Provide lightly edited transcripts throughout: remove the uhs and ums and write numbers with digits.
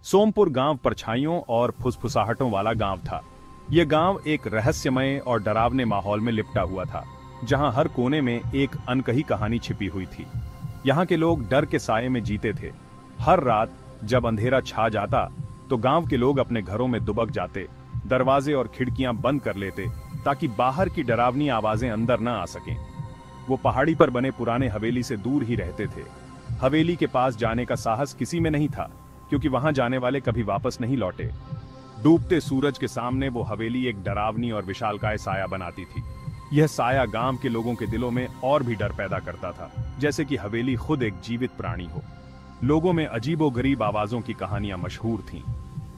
सोमपुर गांव परछाइयों और फुसफुसाहटों वाला गांव था। यह गांव एक रहस्यमय और डरावने माहौल में लिपटा हुआ था, जहां हर कोने में एक अनकही कहानी छिपी हुई थी। यहाँ के लोग डर के साये में जीते थे। हर रात जब अंधेरा छा जाता तो गांव के लोग अपने घरों में दुबक जाते, दरवाजे और खिड़कियां बंद कर लेते ताकि बाहर की डरावनी आवाजें अंदर न आ सकें। वो पहाड़ी पर बने पुराने हवेली से दूर ही रहते थे। हवेली के पास जाने का साहस किसी में नहीं था, क्योंकि वहां जाने वाले कभी वापस नहीं लौटे। डूबते सूरज के सामने वो हवेली एक डरावनी और विशालकाय साया बनाती थी। यह साया गांव के लोगों के दिलों में और भी डर पैदा करता था, जैसे कि हवेली खुद एक जीवित प्राणी हो। लोगों में अजीबोगरीब आवाजों की कहानियां मशहूर थीं।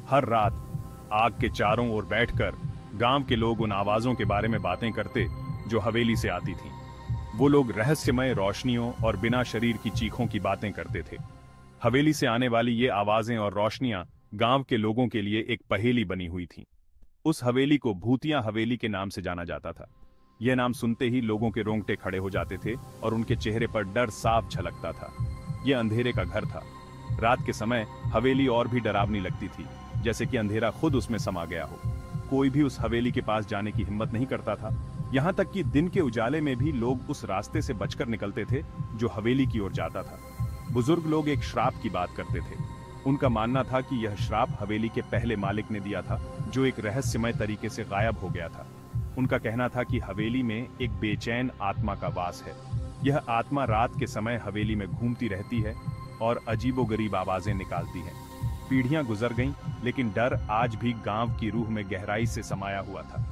हर रात आग के चारों ओर बैठकर गांव के लोग उन आवाजों के बारे में बातें करते जो हवेली से आती थीं। वो लोग रहस्यमय रोशनियों और बिना शरीर की चीखों की बातें करते थे। हवेली से आने वाली ये आवाजें और रोशनियां गांव के लोगों के लिए एक पहेली बनी हुई थीं। उस हवेली को भूतिया हवेली के नाम से जाना जाता था। यह नाम सुनते ही लोगों के रोंगटे खड़े हो जाते थे और उनके चेहरे पर डर साफ झलकता था। यह अंधेरे का घर था। रात के समय हवेली और भी डरावनी लगती थी, जैसे कि अंधेरा खुद उसमें समा गया हो। कोई भी उस हवेली के पास जाने की हिम्मत नहीं करता था। यहाँ तक कि दिन के उजाले में भी लोग उस रास्ते से बचकर निकलते थे जो हवेली की ओर जाता था। बुजुर्ग लोग एक श्राप की बात करते थे। उनका मानना था कि यह श्राप हवेली के पहले मालिक ने दिया था, जो एक रहस्यमय तरीके से गायब हो गया था। उनका कहना था कि हवेली में एक बेचैन आत्मा का वास है। यह आत्मा रात के समय हवेली में घूमती रहती है और अजीबोगरीब आवाजें निकालती है। पीढ़ियां गुजर गईं, लेकिन डर आज भी गांव की रूह में गहराई से समाया हुआ था।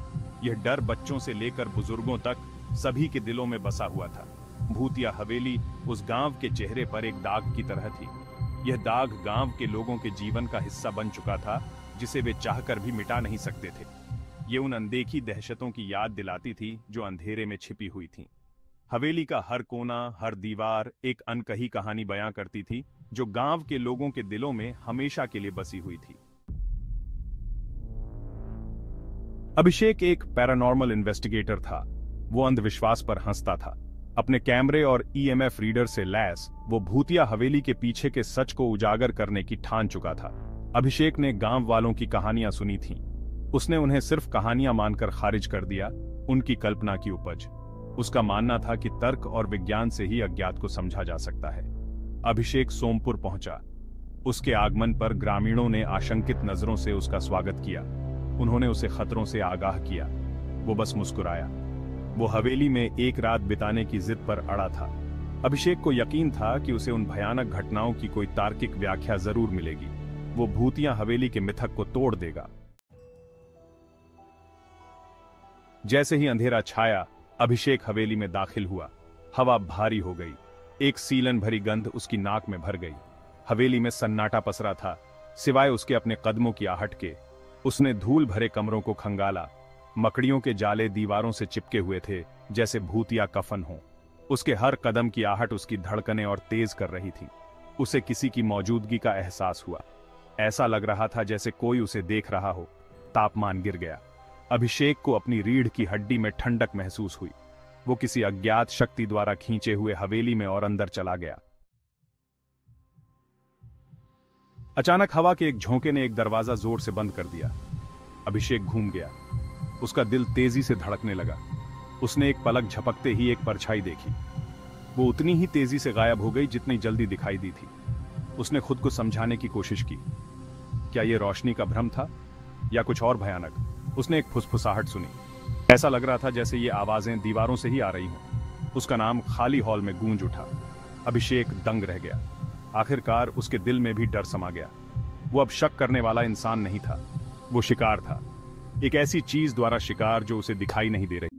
यह डर बच्चों से लेकर बुजुर्गों तक सभी के दिलों में बसा हुआ था। भूतिया हवेली उस गांव के चेहरे पर एक दाग की तरह थी। यह दाग गांव के लोगों के जीवन का हिस्सा बन चुका था, जिसे वे चाहकर भी मिटा नहीं सकते थे। ये उन अनदेखी दहशतों की याद दिलाती थी जो अंधेरे में छिपी हुई थीं। हवेली का हर कोना, हर दीवार एक अनकही कहानी बयां करती थी, जो गांव के लोगों के दिलों में हमेशा के लिए बसी हुई थी। अभिषेक एक पैरानॉर्मल इन्वेस्टिगेटर था। वो अंधविश्वास पर हंसता था। अपने कैमरे और ईएमएफ रीडर से लैस वो भूतिया हवेली के पीछे के सच को उजागर करने की ठान चुका था। अभिषेक ने गांव वालों की कहानियां सुनी थीं। उसने उन्हें सिर्फ कहानियां मानकर खारिज कर दिया, उनकी कल्पना की उपज। उसका मानना था कि तर्क और विज्ञान से ही अज्ञात को समझा जा सकता है। अभिषेक सोमपुर पहुंचा। उसके आगमन पर ग्रामीणों ने आशंकित नजरों से उसका स्वागत किया। उन्होंने उसे खतरों से आगाह किया। वो बस मुस्कुराया। वो हवेली में एक रात बिताने की जिद पर अड़ा था। अभिषेक को यकीन था कि उसे उन भयानक घटनाओं की कोई तार्किक व्याख्या जरूर मिलेगी। वो भूतिया हवेली के मिथक को तोड़ देगा। जैसे ही अंधेरा छाया, अभिषेक हवेली में दाखिल हुआ। हवा भारी हो गई। एक सीलन भरी गंध उसकी नाक में भर गई। हवेली में सन्नाटा पसरा था, सिवाय उसके अपने कदमों की आहट के। उसने धूल भरे कमरों को खंगाला। मकड़ियों के जाले दीवारों से चिपके हुए थे, जैसे भूतिया कफन हो। उसके हर कदम की आहट उसकी धड़कनें और तेज कर रही थी। उसे किसी की मौजूदगी का एहसास हुआ। ऐसा लग रहा था जैसे कोई उसे देख रहा हो। तापमान गिर गया। अभिषेक को अपनी रीढ़ की हड्डी में ठंडक महसूस हुई। वो किसी अज्ञात शक्ति द्वारा खींचे हुए हवेली में और अंदर चला गया। अचानक हवा के एक झोंके ने एक दरवाजा जोर से बंद कर दिया। अभिषेक घूम गया। उसका दिल तेजी से धड़कने लगा। उसने एक पलक झपकते ही एक परछाई देखी। वो उतनी ही तेजी से गायब हो गई जितनी जल्दी दिखाई दी थी। उसने खुद को समझाने की कोशिश की। क्या यह रोशनी का भ्रम था या कुछ और भयानक? उसने एक फुसफुसाहट सुनी। ऐसा लग रहा था जैसे ये आवाजें दीवारों से ही आ रही हों। उसका नाम खाली हॉल में गूंज उठा। अभिषेक दंग रह गया। आखिरकार उसके दिल में भी डर समा गया। वो अब शक करने वाला इंसान नहीं था। वो शिकार था, एक ऐसी चीज द्वारा शिकार जो उसे दिखाई नहीं दे रही।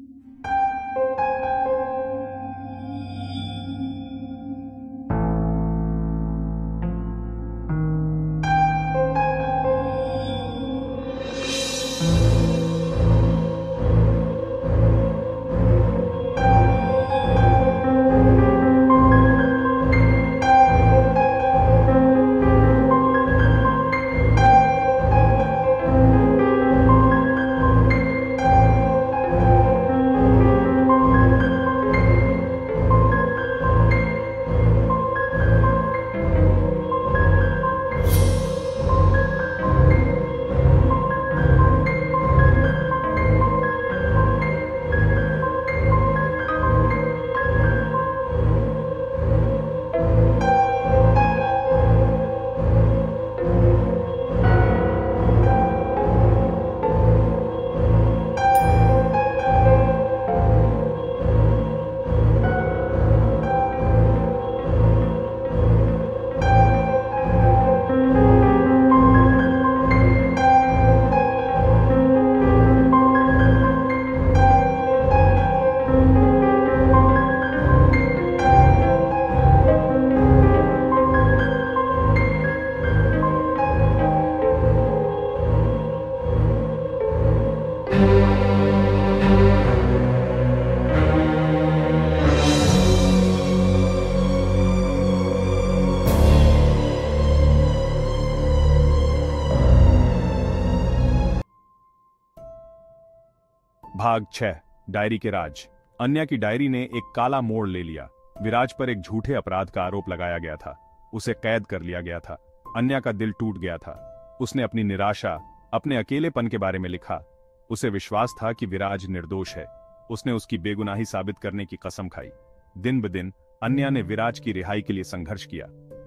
भाग 6 डायरी के राज। अन्या की डायरी ने एक काला मोड़ ले लिया। विराज पर एक झूठे अपराध का आरोप लगाया गया था। उसे कैद कर लिया गया था। अन्या का दिल टूट गया था। उसने अपनी निराशा, अपने अकेलेपन के बारे में लिखा। उसे विश्वास था कि विराज निर्दोष है। उसने उसकी बेगुनाही साबित करने की कसम खाई। दिन ब दिन अन्या ने विराज की रिहाई के लिए संघर्ष किया।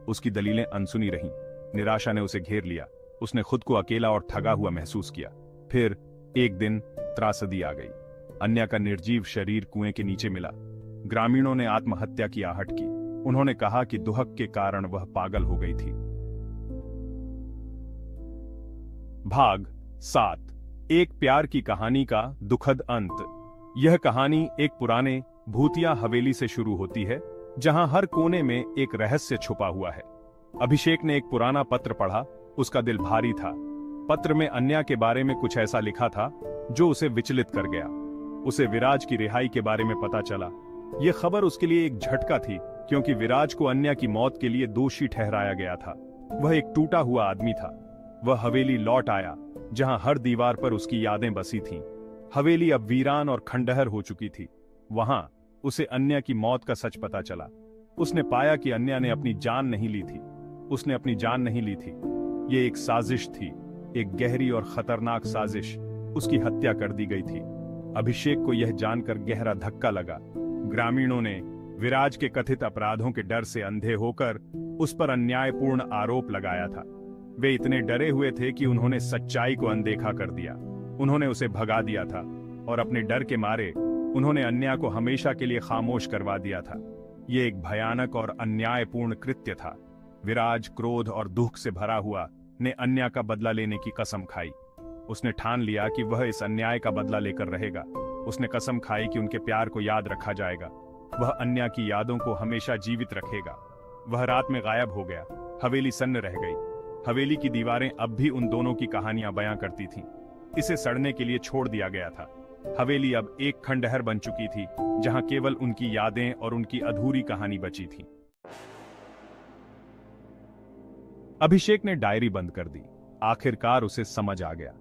उसकी दलीलें अनसुनी रहीं। निराशा ने उसे घेर लिया। उसने खुद को अकेला और ठगा हुआ महसूस किया। फिर एक दिन त्रासदी आ गई। अन्या का निर्जीव शरीर कुएं के नीचे मिला। ग्रामीणों ने आत्महत्या की आहट की। उन्होंने कहा कि दुहक के कारण वह पागल हो गई थी। भाग 7 एक प्यार की कहानी का दुखद अंत। यह कहानी एक पुराने भूतिया हवेली से शुरू होती है, जहां हर कोने में एक रहस्य छुपा हुआ है। अभिषेक ने एक पुराना पत्र पढ़ा। उसका दिल भारी था। पत्र में अन्या के बारे में कुछ ऐसा लिखा था जो उसे विचलित कर गया। उसे विराज की रिहाई के बारे में पता चला। यह खबर उसके लिए एक झटका थी, क्योंकि विराज को अन्या की मौत के लिए दोषी ठहराया गया था। वह एक टूटा हुआ आदमी था। वह हवेली लौट आया, जहां हर दीवार पर उसकी यादें बसी थीं। हवेली अब वीरान और खंडहर हो चुकी थी। वहां उसे अन्या की मौत का सच पता चला। उसने पाया कि अन्या ने अपनी जान नहीं ली थी। उसने अपनी जान नहीं ली थी। ये एक साजिश थी, एक गहरी और खतरनाक साजिश। उसकी हत्या कर दी गई थी। अभिषेक को यह जानकर गहरा धक्का लगा। ग्रामीणों ने विराज के कथित अपराधों के डर से अंधे होकर उस पर अन्यायपूर्ण आरोप लगाया था। वे इतने डरे हुए थे कि उन्होंने सच्चाई को अनदेखा कर दिया। उन्होंने उसे भगा दिया था और अपने डर के मारे उन्होंने अन्या को हमेशा के लिए खामोश करवा दिया था। यह एक भयानक और अन्यायपूर्ण कृत्य था। विराज क्रोध और दुख से भरा हुआ ने अन्या का बदला लेने की कसम खाई। उसने ठान लिया कि वह इस अन्याय का बदला लेकर रहेगा। उसने कसम खाई कि उनके प्यार को याद रखा जाएगा। वह अन्या की यादों को हमेशा जीवित रखेगा। वह रात में गायब हो गया। हवेली सन्न रह गई। हवेली की दीवारें अब भी उन दोनों की कहानियां बयां करती थीं। इसे सड़ने के लिए छोड़ दिया गया था। हवेली अब एक खंडहर बन चुकी थी, जहां केवल उनकी यादें और उनकी अधूरी कहानी बची थी। अभिषेक ने डायरी बंद कर दी। आखिरकार उसे समझ आ गया।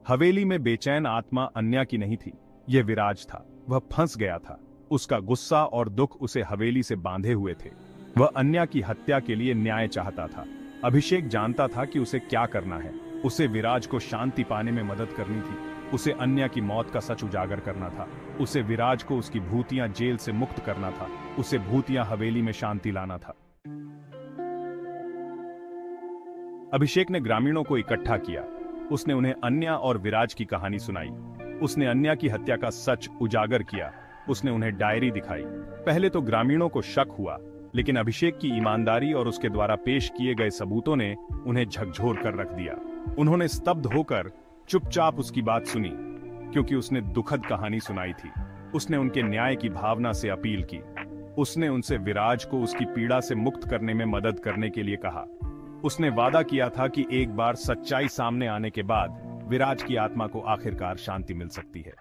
हवेली में बेचैन आत्मा अन्या की नहीं थी, यह विराज था। वह फंस गया था। उसका गुस्सा और दुख उसे हवेली से बांधे हुए थे। वह अन्या की हत्या के लिए न्याय चाहता था। अभिषेक जानता था कि उसे क्या करना है। उसे विराज को शांति पाने में मदद करनी थी। उसे अन्या की मौत का सच उजागर करना था। उसे विराज को उसकी भूतियां जेल से मुक्त करना था। उसे भूतिया हवेली में शांति लाना था। अभिषेक ने ग्रामीणों को इकट्ठा किया। उसने उन्हें अन्या और विराज की कहानी सुनाई। उसने अन्या की हत्या का सच उजागर किया। उसने उन्हें डायरी दिखाई। पहले तो ग्रामीणों को शक हुआ, लेकिन अभिषेक की ईमानदारी और उसके द्वारा पेश किए गए सबूतों ने उन्हें झकझोर कर रख दिया। उन्होंने स्तब्ध होकर चुपचाप उसकी बात सुनी, क्योंकि उसने दुखद कहानी सुनाई थी। उसने उनके न्याय की भावना से अपील की। उसने उनसे विराज को उसकी पीड़ा से मुक्त करने में मदद करने के लिए कहा। उसने वादा किया था कि एक बार सच्चाई सामने आने के बाद विराज की आत्मा को आखिरकार शांति मिल सकती है।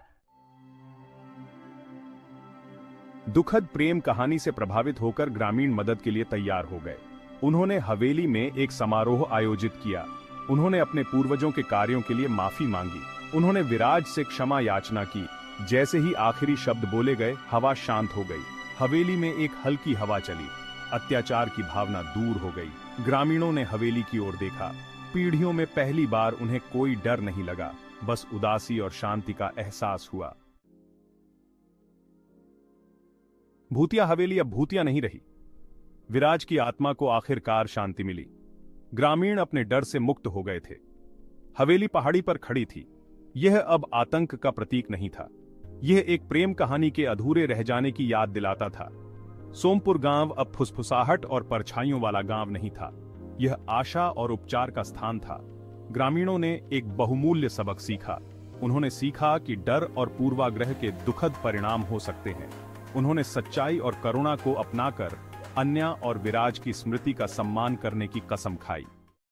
दुखद प्रेम कहानी से प्रभावित होकर ग्रामीण मदद के लिए तैयार हो गए। उन्होंने हवेली में एक समारोह आयोजित किया। उन्होंने अपने पूर्वजों के कार्यों के लिए माफी मांगी। उन्होंने विराज से क्षमा याचना की। जैसे ही आखिरी शब्द बोले गए, हवा शांत हो गई। हवेली में एक हल्की हवा चली। अत्याचार की भावना दूर हो गई। ग्रामीणों ने हवेली की ओर देखा। पीढ़ियों में पहली बार उन्हें कोई डर नहीं लगा, बस उदासी और शांति का एहसास हुआ। भूतिया हवेली अब भूतिया नहीं रही। विराज की आत्मा को आखिरकार शांति मिली। ग्रामीण अपने डर से मुक्त हो गए थे। हवेली पहाड़ी पर खड़ी थी। यह अब आतंक का प्रतीक नहीं था। यह एक प्रेम कहानी के अधूरे रह जाने की याद दिलाता था। सोमपुर गांव अब फुसफुसाहट और परछाइयों वाला गांव नहीं था। यह आशा और उपचार का स्थान था। ग्रामीणों ने एक बहुमूल्य सबक सीखा। उन्होंने सीखा कि डर और पूर्वाग्रह के दुखद परिणाम हो सकते हैं। उन्होंने सच्चाई और करुणा को अपनाकर अन्या और विराज की स्मृति का सम्मान करने की कसम खाई।